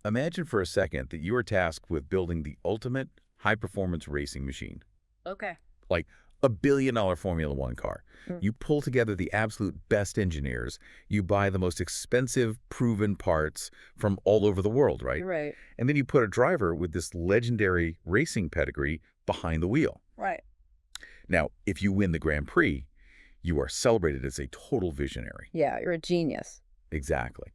Imagine for a second that you are tasked with building the ultimate high-performance racing machine, Okay. like a billion-dollar Formula One car. Mm. You pull together the absolute best engineers. You buy the most expensive, proven parts from all over the world, right? Right. And then you put a driver with this legendary racing pedigree behind the wheel. Right. Now, if you win the Grand Prix, you are celebrated as a total visionary. Yeah, you're a genius. Exactly.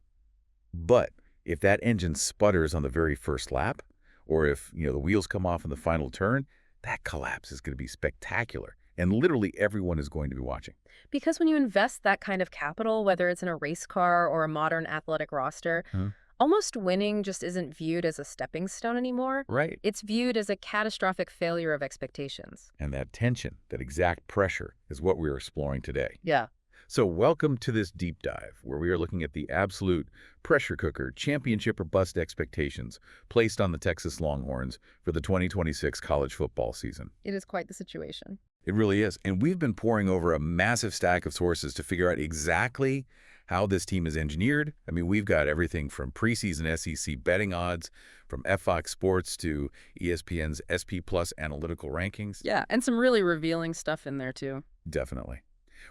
But if that engine sputters on the very first lap, or if, the wheels come off in the final turn, that collapse is going to be spectacular. And literally everyone is going to be watching. Because when you invest that kind of capital, whether it's in a race car or a modern athletic roster, Huh? almost winning just isn't viewed as a stepping stone anymore. Right. It's viewed as a catastrophic failure of expectations. And that tension, that exact pressure, is what we're exploring today. Yeah. So welcome to this deep dive, where we are looking at the absolute pressure cooker, championship or bust expectations placed on the Texas Longhorns for the 2026 college football season. It is quite the situation. It really is. And we've been poring over a massive stack of sources to figure out exactly how this team is engineered. I mean, we've got everything from preseason SEC betting odds, from FOX Sports to ESPN's SP Plus analytical rankings. Yeah, and some really revealing stuff in there, too. Definitely.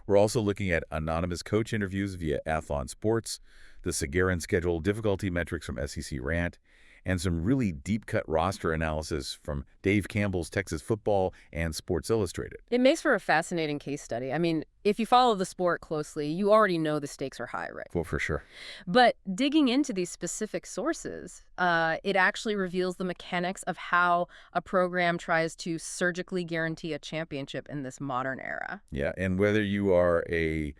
We're also looking at anonymous coach interviews via Athlon Sports, the Sagarin schedule difficulty metrics from SEC Rant, and some really deep-cut roster analysis from Dave Campbell's Texas Football and Sports Illustrated. It makes for a fascinating case study. I mean, if you follow the sport closely, you already know the stakes are high, right? Well, for sure. But digging into these specific sources, it actually reveals the mechanics of how a program tries to surgically guarantee a championship in this modern era. Yeah, and whether you are a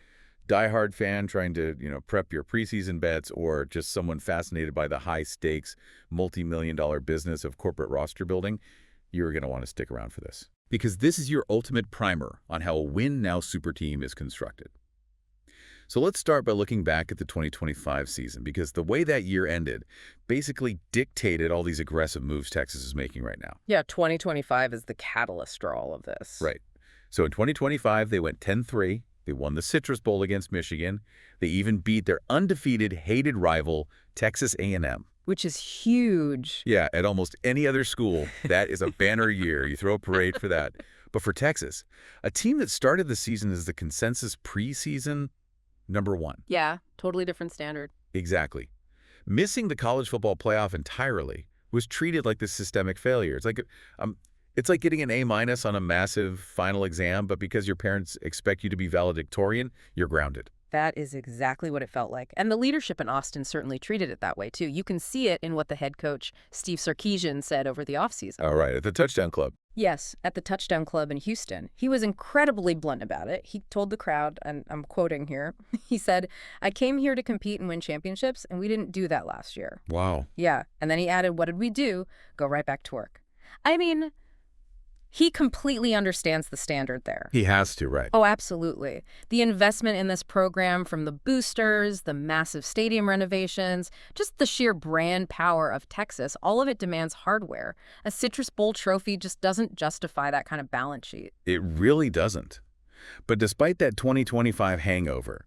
diehard fan trying to, prep your preseason bets, or just someone fascinated by the high-stakes, multi-million-dollar business of corporate roster building, you're going to want to stick around for this. Because this is your ultimate primer on how a win-now super team is constructed. So let's start by looking back at the 2025 season, because the way that year ended basically dictated all these aggressive moves Texas is making right now. Yeah, 2025 is the catalyst for all of this. Right. So in 2025, they went 10-3. They won the Citrus Bowl against Michigan. They even beat their undefeated, hated rival, Texas A&M. Which is huge. Yeah, at almost any other school, that is a banner year. You throw a parade for that. But for Texas, a team that started the season as the consensus preseason #1. Yeah, totally different standard. Exactly. Missing the college football playoff entirely was treated like this systemic failure. It's like getting an A- on a massive final exam, but because your parents expect you to be valedictorian, you're grounded. That is exactly what it felt like. And the leadership in Austin certainly treated it that way, too. You can see it in what the head coach, Steve Sarkisian, said over the offseason. All right, at the Touchdown Club. Yes, at the Touchdown Club in Houston. He was incredibly blunt about it. He told the crowd, and I'm quoting here, he said, "I came here to compete and win championships, and we didn't do that last year." Wow. Yeah, and then he added, "What did we do? Go right back to work." I mean, he completely understands the standard there. He has to, right? Oh, absolutely. The investment in this program, from the boosters, the massive stadium renovations, just the sheer brand power of Texas, all of it demands hardware. A Citrus Bowl trophy just doesn't justify that kind of balance sheet. It really doesn't. But despite that 2025 hangover,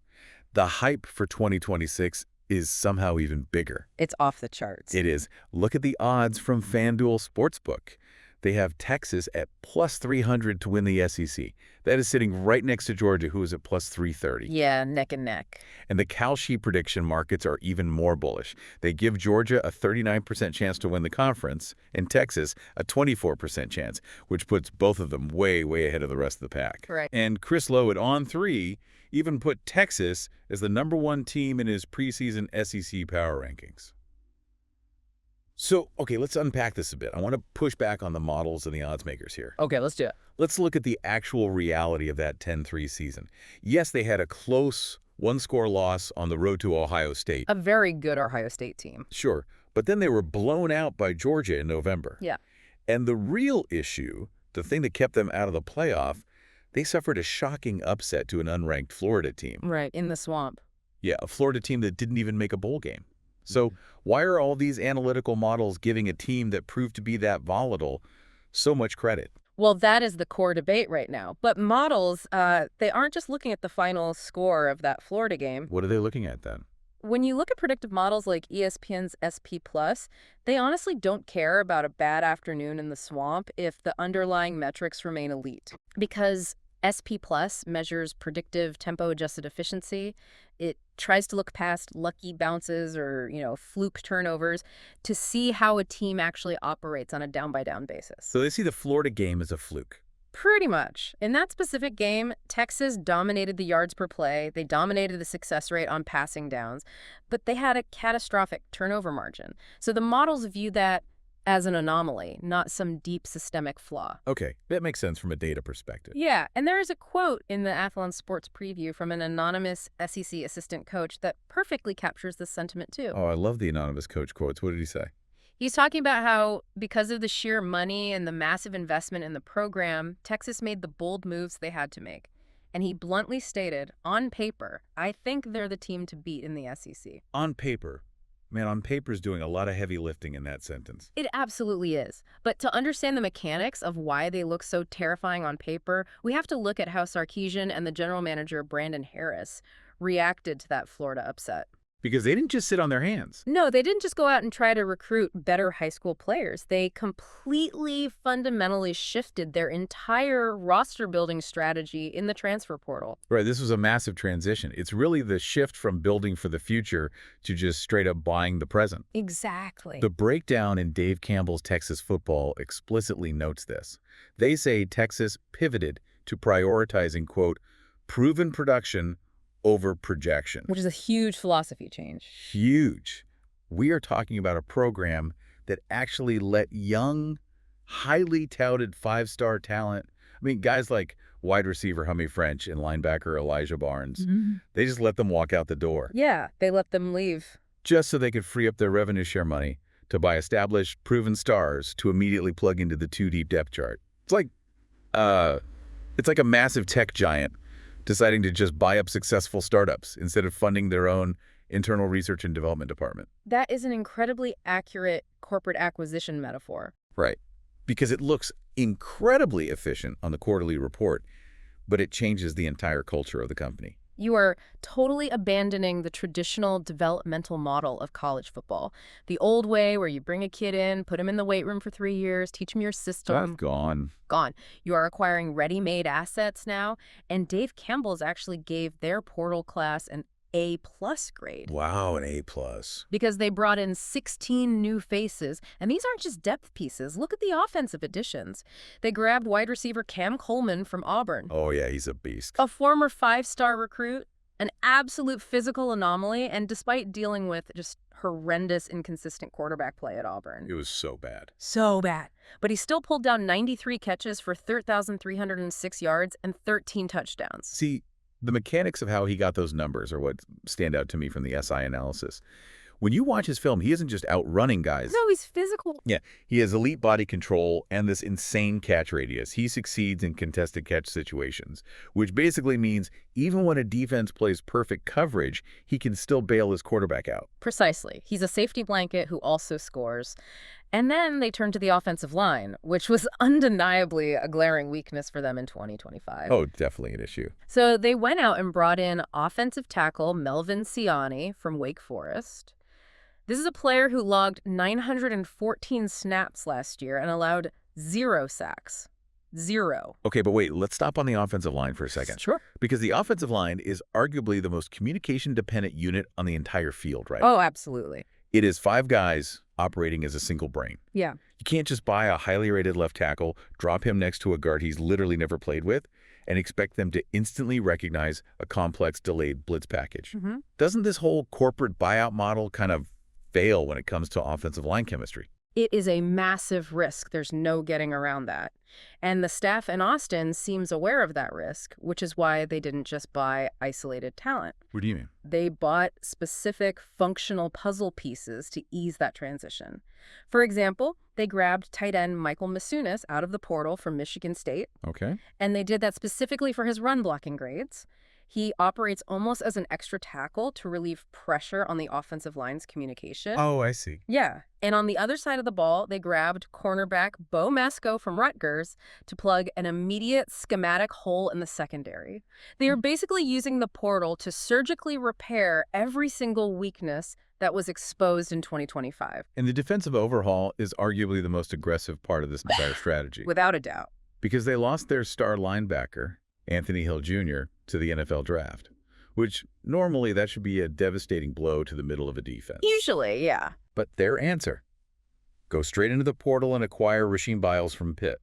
the hype for 2026 is somehow even bigger. It's off the charts. It is. Look at the odds from FanDuel Sportsbook. They have Texas at +300 to win the SEC. That is sitting right next to Georgia, who is at +330. Yeah, neck and neck. And the Kalshi prediction markets are even more bullish. They give Georgia a 39% chance to win the conference, and Texas a 24% chance, which puts both of them way, way ahead of the rest of the pack. Right. And Chris Lowe at On3 even put Texas as the #1 team in his preseason SEC power rankings. So, okay, let's unpack this a bit. I want to push back on the models and the odds makers here. Okay, let's do it. Let's look at the actual reality of that 10-3 season. Yes, they had a close one-score loss on the road to Ohio State. A very good Ohio State team. Sure, but then they were blown out by Georgia in November. Yeah. And the real issue, the thing that kept them out of the playoff, they suffered a shocking upset to an unranked Florida team. Right, in the swamp. Yeah, a Florida team that didn't even make a bowl game. So why are all these analytical models giving a team that proved to be that volatile so much credit? Well, that is the core debate right now. But models, they aren't just looking at the final score of that Florida game. What are they looking at then? when you look at predictive models like ESPN's SP+, they honestly don't care about a bad afternoon in the swamp if the underlying metrics remain elite. Because SP+ measures predictive tempo-adjusted efficiency. It tries to look past lucky bounces or, fluke turnovers to see how a team actually operates on a down-by-down basis. So they see the Florida game as a fluke. Pretty much. In that specific game, Texas dominated the yards per play. They dominated the success rate on passing downs, but they had a catastrophic turnover margin. So the models view that as an anomaly, not some deep systemic flaw. Okay, that makes sense from a data perspective. Yeah, and there is a quote in the Athlon Sports preview from an anonymous SEC assistant coach that perfectly captures this sentiment too. Oh, I love the anonymous coach quotes. What did he say? He's talking about how, because of the sheer money and the massive investment in the program, Texas made the bold moves they had to make. And he bluntly stated, on paper, I think they're the team to beat in the SEC. On paper. Man, on paper is doing a lot of heavy lifting in that sentence. It absolutely is. But to understand the mechanics of why they look so terrifying on paper, we have to look at how Sarkisian and the general manager, Brandon Harris, reacted to that Florida upset. Because they didn't just sit on their hands. No, they didn't just go out and try to recruit better high school players. They completely, fundamentally shifted their entire roster-building strategy in the transfer portal. Right, this was a massive transition. It's really the shift from building for the future to just straight up buying the present. Exactly. The breakdown in Dave Campbell's Texas Football explicitly notes this. They say Texas pivoted to prioritizing, quote, proven production over projection. Which is a huge philosophy change. Huge. We are talking about a program that actually let young, highly touted five-star talent, guys like wide receiver Hummy French and linebacker Elijah Barnes, they just let them walk out the door. Yeah, they let them leave. Just so they could free up their revenue share money to buy established, proven stars to immediately plug into the two-deep depth chart. It's like a massive tech giant deciding to just buy up successful startups instead of funding their own internal research and development department. That is an incredibly accurate corporate acquisition metaphor. Right. Because it looks incredibly efficient on the quarterly report, but it changes the entire culture of the company. You are totally abandoning the traditional developmental model of college football. The old way where you bring a kid in, put him in the weight room for 3 years, teach him your system. That's gone. Gone. You are acquiring ready-made assets now, and Dave Campbell's actually gave their portal class an A+ grade. Wow, an A+. Because they brought in 16 new faces, and these aren't just depth pieces. Look at the offensive additions. They grabbed wide receiver Cam Coleman from Auburn. Oh, yeah, he's a beast. A former 5-star recruit, an absolute physical anomaly, and despite dealing with just horrendous, inconsistent quarterback play at Auburn. It was so bad. So bad. But he still pulled down 93 catches for 3,306 yards and 13 touchdowns. See, the mechanics of how he got those numbers are what stand out to me from the SI analysis. When you watch his film, he isn't just outrunning guys. No, he's physical. Yeah, he has elite body control and this insane catch radius. He succeeds in contested catch situations, which basically means even when a defense plays perfect coverage, he can still bail his quarterback out. Precisely. He's a safety blanket who also scores. And then they turned to the offensive line, which was undeniably a glaring weakness for them in 2025. Oh, definitely an issue. So they went out and brought in offensive tackle Melvin Siani from Wake Forest. This is a player who logged 914 snaps last year and allowed 0 sacks. 0. Okay, but wait, let's stop on the offensive line for a second. Sure. Because the offensive line is arguably the most communication-dependent unit on the entire field, right? Oh, absolutely. It is 5 guys operating as a single brain. Yeah. You can't just buy a highly rated left tackle, drop him next to a guard he's literally never played with, and expect them to instantly recognize a complex delayed blitz package. Doesn't this whole corporate buyout model kind of fail when it comes to offensive line chemistry? It is a massive risk. There's no getting around that. And the staff in Austin seems aware of that risk, which is why they didn't just buy isolated talent. What do you mean? They bought specific functional puzzle pieces to ease that transition. For example, they grabbed tight end Michael Masunis out of the portal from Michigan State, Okay. and they did that specifically for his run blocking grades. He operates almost as an extra tackle to relieve pressure on the offensive line's communication. Oh, I see. Yeah. And on the other side of the ball, they grabbed cornerback Bo Mesco from Rutgers to plug an immediate schematic hole in the secondary. They are basically using the portal to surgically repair every single weakness that was exposed in 2025. And the defensive overhaul is arguably the most aggressive part of this entire strategy. Without a doubt. Because they lost their star linebacker, Anthony Hill Jr., to the NFL draft, which normally that should be a devastating blow to the middle of a defense. Usually, yeah. But their answer: go straight into the portal and acquire Rasheem Biles from Pitt.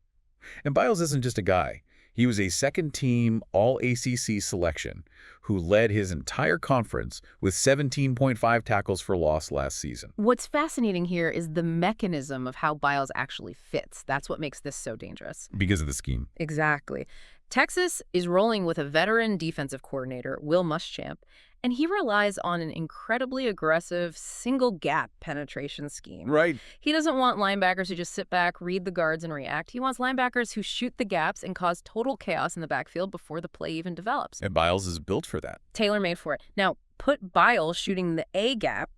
And Biles isn't just a guy. He was a second-team All-ACC selection who led his entire conference with 17.5 tackles for loss last season. What's fascinating here is the mechanism of how Biles actually fits. That's what makes this so dangerous. Because of the scheme. Exactly. Texas is rolling with a veteran defensive coordinator, Will Muschamp, and he relies on an incredibly aggressive single-gap penetration scheme. Right. He doesn't want linebackers who just sit back, read the guards, and react. He wants linebackers who shoot the gaps and cause total chaos in the backfield before the play even develops. And Biles is built for that. Tailor-made for it. Now, put Biles shooting the A-gap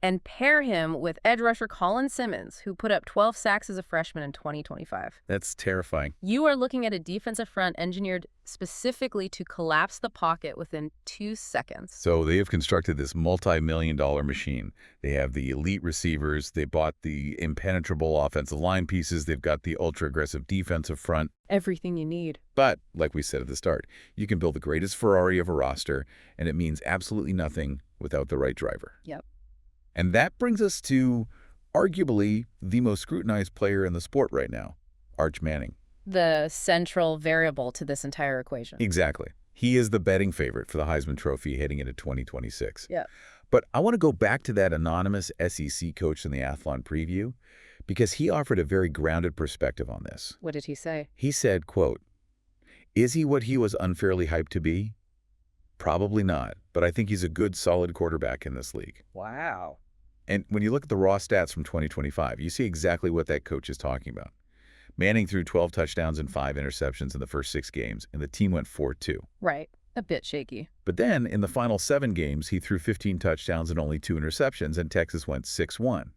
and pair him with edge rusher Colin Simmons, who put up 12 sacks as a freshman in 2025. That's terrifying. You are looking at a defensive front engineered specifically to collapse the pocket within 2 seconds. So they have constructed this multi-million-dollar machine. They have the elite receivers. They bought the impenetrable offensive line pieces. They've got the ultra-aggressive defensive front. Everything you need. But, like we said at the start, you can build the greatest Ferrari of a roster, and it means absolutely nothing without the right driver. Yep. And that brings us to arguably the most scrutinized player in the sport right now, Arch Manning. The central variable to this entire equation. Exactly. He is the betting favorite for the Heisman Trophy heading into 2026. Yeah. But I want to go back to that anonymous SEC coach in the Athlon preview because he offered a very grounded perspective on this. What did he say? He said, quote, "Is he what he was unfairly hyped to be? Probably not, but I think he's a good, solid quarterback in this league." Wow. And when you look at the raw stats from 2025, you see exactly what that coach is talking about. Manning threw 12 touchdowns and 5 interceptions in the first 6 games, and the team went 4-2. Right. A bit shaky. But then, in the final 7 games, he threw 15 touchdowns and only 2 interceptions, and Texas went 6-1.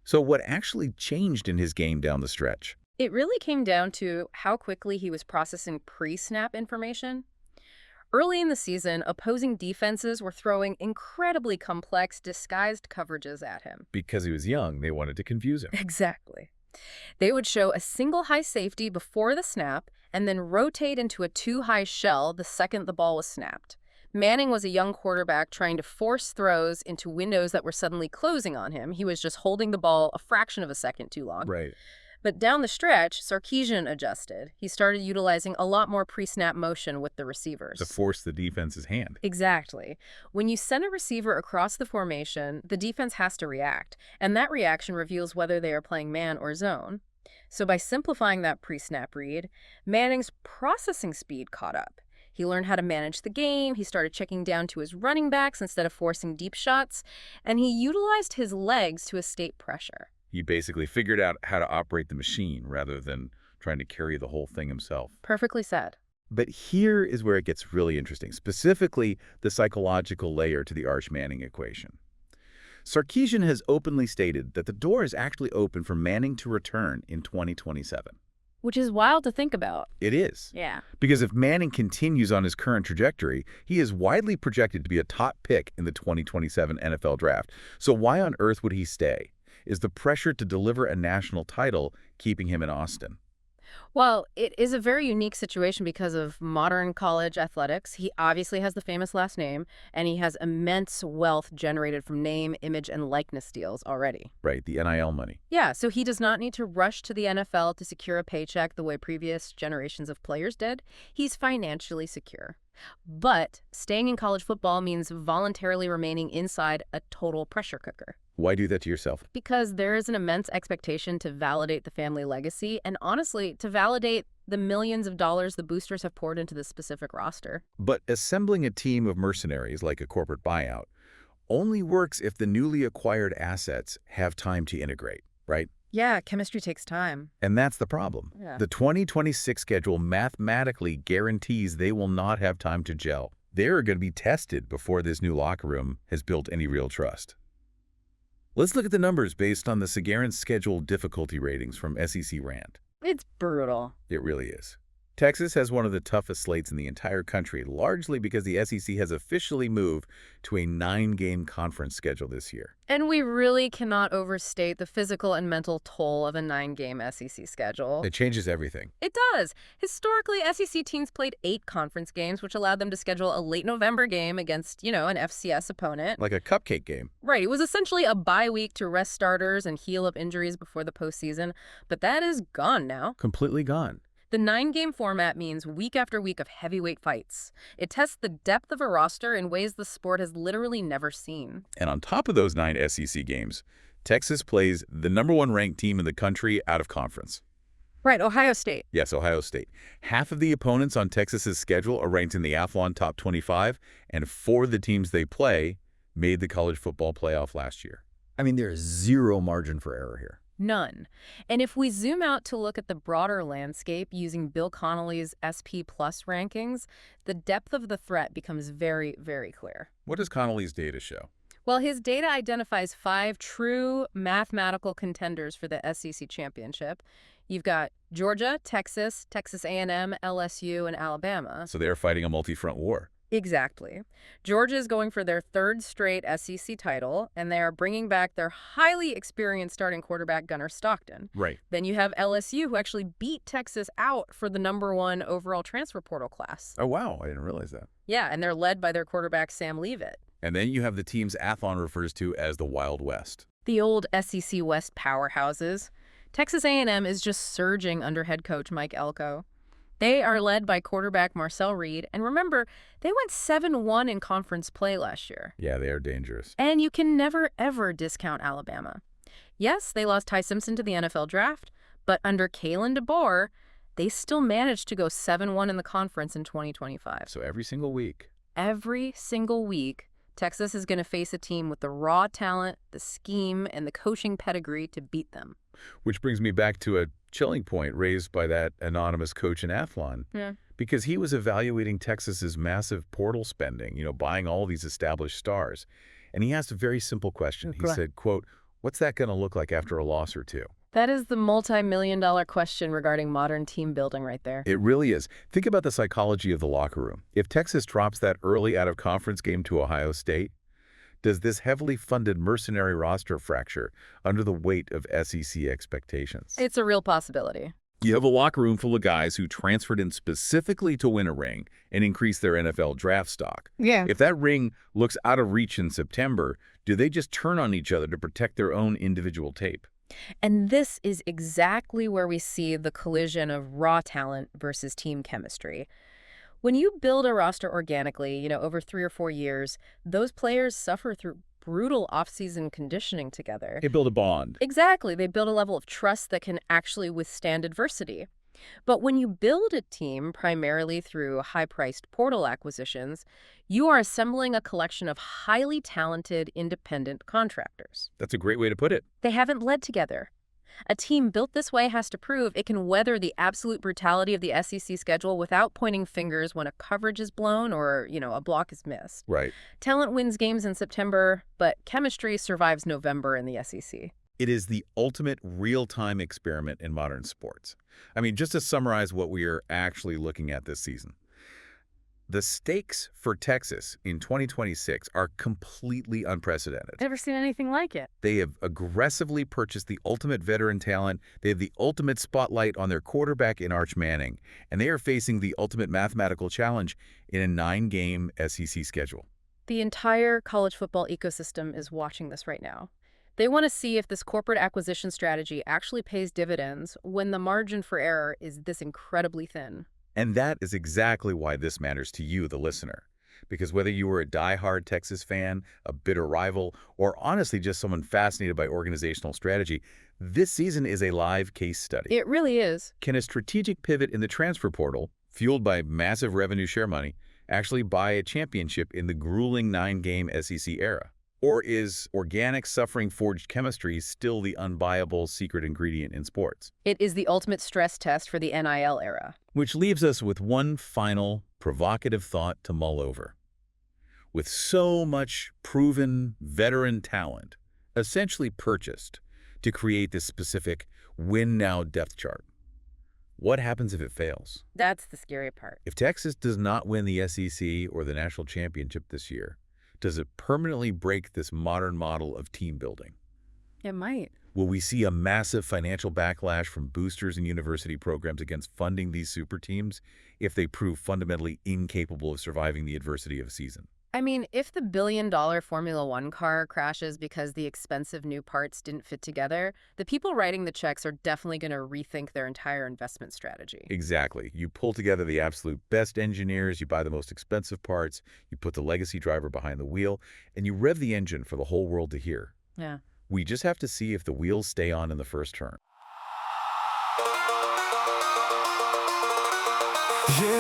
So what actually changed in his game down the stretch? It really came down to how quickly he was processing pre-snap information. Early in the season, opposing defenses were throwing incredibly complex, disguised coverages at him. Because he was young, they wanted to confuse him. Exactly. They would show a single high safety before the snap and then rotate into a 2-high shell the second the ball was snapped. Manning was a young quarterback trying to force throws into windows that were suddenly closing on him. He was just holding the ball a fraction of a second too long. Right. But down the stretch, Sarkisian adjusted. He started utilizing a lot more pre-snap motion with the receivers. To force the defense's hand. Exactly. When you send a receiver across the formation, the defense has to react, and that reaction reveals whether they are playing man or zone. So by simplifying that pre-snap read, Manning's processing speed caught up. He learned how to manage the game, he started checking down to his running backs instead of forcing deep shots, and he utilized his legs to escape pressure. He basically figured out how to operate the machine rather than trying to carry the whole thing himself. Perfectly said. But here is where it gets really interesting, specifically the psychological layer to the Arch Manning equation. Sarkisian has openly stated that the door is actually open for Manning to return in 2027. Which is wild to think about. It is. Yeah. Because if Manning continues on his current trajectory, he is widely projected to be a top pick in the 2027 NFL Draft. So why on earth would he stay? Is the pressure to deliver a national title keeping him in Austin? Well, it is a very unique situation because of modern college athletics. He obviously has the famous last name, and he has immense wealth generated from name, image, and likeness deals already. Right, the NIL money. Yeah, so he does not need to rush to the NFL to secure a paycheck the way previous generations of players did. He's financially secure. But staying in college football means voluntarily remaining inside a total pressure cooker. Why do that to yourself? Because there is an immense expectation to validate the family legacy and, honestly, to validate the millions of dollars the boosters have poured into this specific roster. But assembling a team of mercenaries like a corporate buyout only works if the newly acquired assets have time to integrate, right? Yeah, chemistry takes time. And that's the problem. Yeah. The 2026 schedule mathematically guarantees they will not have time to gel. They're going to be tested before this new locker room has built any real trust. Let's look at the numbers based on the Sagarin schedule difficulty ratings from SEC Rand. It's brutal. It really is. Texas has one of the toughest slates in the entire country, largely because the SEC has officially moved to a 9-game conference schedule this year. And we really cannot overstate the physical and mental toll of a 9-game SEC schedule. It changes everything. It does. Historically, SEC teams played 8 conference games, which allowed them to schedule a late November game against, an FCS opponent. Like a cupcake game. Right. It was essentially a bye week to rest starters and heal up injuries before the postseason. But that is gone now. Completely gone. The 9-game format means week after week of heavyweight fights. It tests the depth of a roster in ways the sport has literally never seen. And on top of those 9 SEC games, Texas plays the #1 ranked team in the country out of conference. Right, Ohio State. Yes, Ohio State. Half of the opponents on Texas's schedule are ranked in the Athlon Top 25, and 4 of the teams they play made the college football playoff last year. I mean, there is zero margin for error here. None. And if we zoom out to look at the broader landscape using Bill Connolly's SP Plus rankings, the depth of the threat becomes very, very clear. What does Connolly's data show? Well, his data identifies 5 true mathematical contenders for the SEC championship. You've got Georgia, Texas, Texas A&M, LSU, and Alabama. So they're fighting a multi-front war. Exactly. Georgia is going for their 3rd straight SEC title, and they are bringing back their highly experienced starting quarterback, Gunnar Stockton. Right. Then you have LSU, who actually beat Texas out for the #1 overall transfer portal class. Oh, wow. I didn't realize that. Yeah, and they're led by their quarterback, Sam Leavitt. And then you have the teams Athlon refers to as the Wild West. The old SEC West powerhouses. Texas A&M is just surging under head coach Mike Elko. They are led by quarterback Marcel Reed, and remember, they went 7-1 in conference play last year. Yeah, they are dangerous. And you can never, ever discount Alabama. Yes, they lost Ty Simpson to the NFL draft, but under Kalen DeBoer, they still managed to go 7-1 in the conference in 2025. So every single week. Every single week, Texas is going to face a team with the raw talent, the scheme, and the coaching pedigree to beat them. Which brings me back to a chilling point raised by that anonymous coach in Athlon. Yeah. Because he was evaluating Texas's massive portal spending, buying all these established stars. And he asked a very simple question. He said, quote, "What's that going to look like after a loss or 2? That is the multi-million-dollar question regarding modern team building right there. It really is. Think about the psychology of the locker room. If Texas drops that early out-of-conference game to Ohio State, does this heavily funded mercenary roster fracture under the weight of SEC expectations? It's a real possibility. You have a locker room full of guys who transferred in specifically to win a ring and increase their NFL draft stock. Yeah. If that ring looks out of reach in September, do they just turn on each other to protect their own individual tape? And this is exactly where we see the collision of raw talent versus team chemistry. When you build a roster organically, over 3 or 4 years, those players suffer through brutal off-season conditioning together. They build a bond. Exactly. They build a level of trust that can actually withstand adversity. But when you build a team primarily through high-priced portal acquisitions, you are assembling a collection of highly talented independent contractors. That's a great way to put it. They haven't led together. A team built this way has to prove it can weather the absolute brutality of the SEC schedule without pointing fingers when a coverage is blown or, a block is missed. Right. Talent wins games in September, but chemistry survives November in the SEC. It is the ultimate real-time experiment in modern sports. I mean, just to summarize what we are actually looking at this season. The stakes for Texas in 2026 are completely unprecedented. Never seen anything like it. They have aggressively purchased the ultimate veteran talent. They have the ultimate spotlight on their quarterback in Arch Manning. And they are facing the ultimate mathematical challenge in a 9-game SEC schedule. The entire college football ecosystem is watching this right now. They want to see if this corporate acquisition strategy actually pays dividends when the margin for error is this incredibly thin. And that is exactly why this matters to you, the listener. Because whether you were a diehard Texas fan, a bitter rival, or honestly just someone fascinated by organizational strategy, this season is a live case study. It really is. Can a strategic pivot in the transfer portal, fueled by massive revenue share money, actually buy a championship in the grueling 9-game SEC era? Or is organic suffering-forged chemistry still the unbuyable secret ingredient in sports? It is the ultimate stress test for the NIL era. Which leaves us with one final provocative thought to mull over. with so much proven veteran talent essentially purchased to create this specific win-now depth chart. What happens if it fails? That's the scary part. If Texas does not win the SEC or the national championship this year, does it permanently break this modern model of team building? It might. Will we see a massive financial backlash from boosters and university programs against funding these super teams if they prove fundamentally incapable of surviving the adversity of a season? I mean, if the billion-dollar Formula One car crashes because the expensive new parts didn't fit together, the people writing the checks are definitely going to rethink their entire investment strategy. Exactly. You pull together the absolute best engineers, you buy the most expensive parts, you put the legacy driver behind the wheel, and you rev the engine for the whole world to hear. Yeah. We just have to see if the wheels stay on in the first turn. Yeah.